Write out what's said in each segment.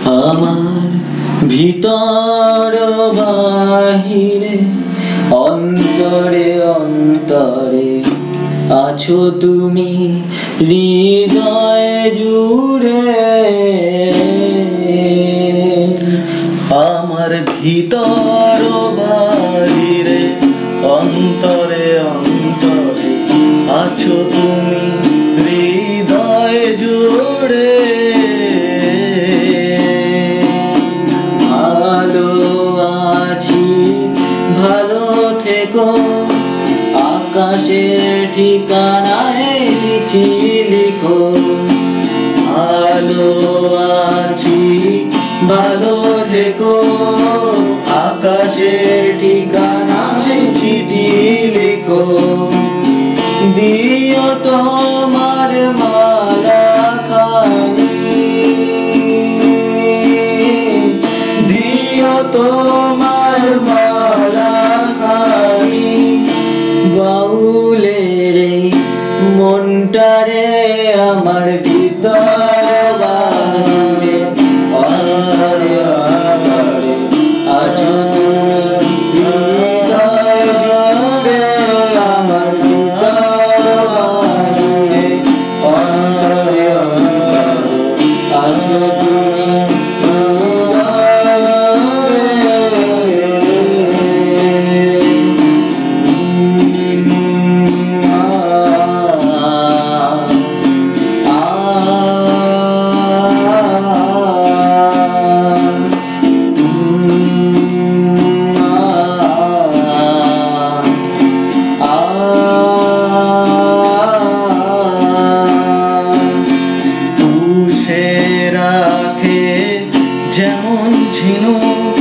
আমার ভিতর বাহিরে অন্তরে অন্তরে আছো তুমি হৃদয় জুড়ে। আমার ভিতর বাহিরে অন্তরে অন্তরে আছো তুমি হৃদয় জুড়ে। ভালো আছি ভালো থেকো আকাশের ঠিকানায় চিঠি লিখো। ভালো আছি ভালো থেকো আকাশের ঠিকানায় চিঠি লিখো। দিও তোমার মালা খানি, দিও তোমার মালা খানি। বাউলের এই মনটারে আমার ভিতর বাহিরে অন্তরে অন্তরে আছো তুমি হৃদয় জুড়ে। আমার ভিতর বাহিরে অন্তরে অন্তরে আছো তুমি যেমন ঝিনুক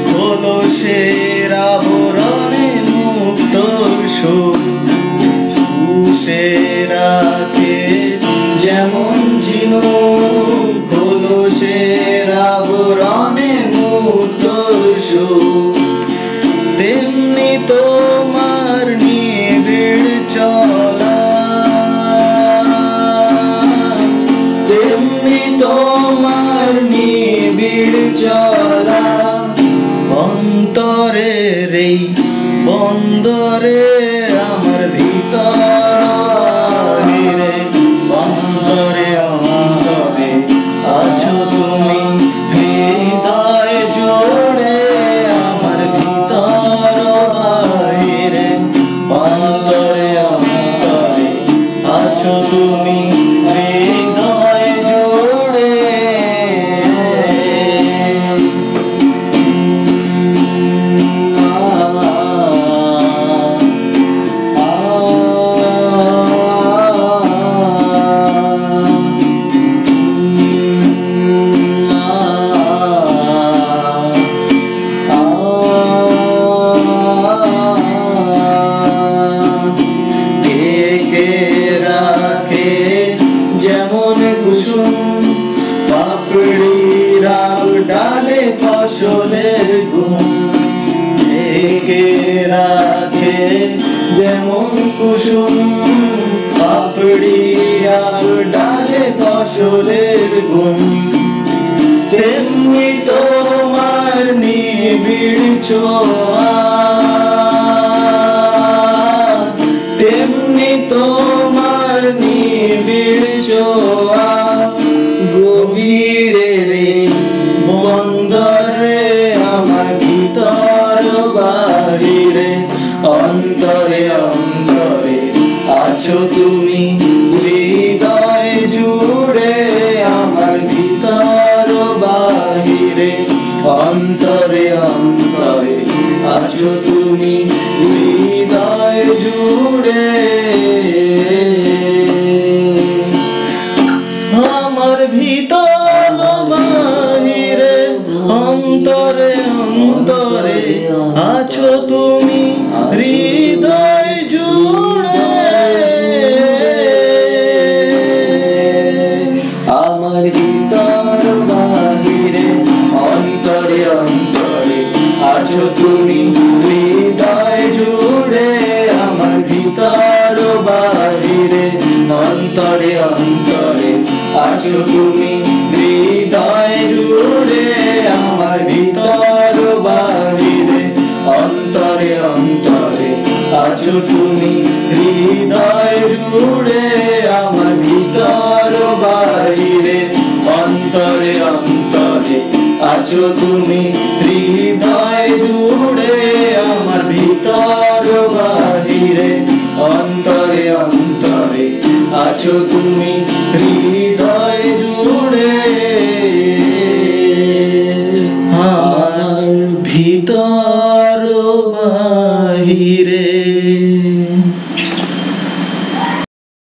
খোলসের আবরণে মুক্তোর সুখ। পুষে রাখে যেমন ঝিনুক খোলসের আবরণে মুক্তোর সুখ। তেমনি তোমার নিবিড় চলা, তেমনি তোমার নিবিড় চলা। অন্তরের এই বন্দরে আমার ভিতর বাহিরে অন্তরে অন্তরে আছো তুমি হৃদয় জুড়ে। আমার ভিতর বাহিরে অন্তরে অন্তরে আছো তুমি হৃদয় জুড়ে। যেমন কুসুম পাপড়ি রাগ ডালে ফসলের গুম। ঢেকে রাখে যেমন কুসুম পাপড়ি রাগ ডালে ফসলের গুম। তেমনি তোমার নিবিড় ছোঁয়া, তেমনি তোমার নিবিড় ছোঁয়া। গভীরের বন্দরে আমার ভিতর বাহিরে অন্তরে অন্তরে আছো তুমি হৃদয় জুড়ে। আমার ভিতর বাহিরে অন্তরে অন্তরে আছো তুমি হৃদয় জুড়ে। আমার ভিতর বাহিরে অন্তরে অন্তরে আছো তুমি হৃদয় জুড়ে। আমার ভিতর বাহিরে অন্তরে অন্তরে আছো তুমি হৃদয় জুড়ে। আমার ভিতর বাহিরে অন্তরে অন্তরে আছো তুমি হৃদয় জুড়ে। আছো তুমি হৃদয় জুড়ে আমার ভিতর বাহিরে অন্তরে অন্তরে আছো তুমি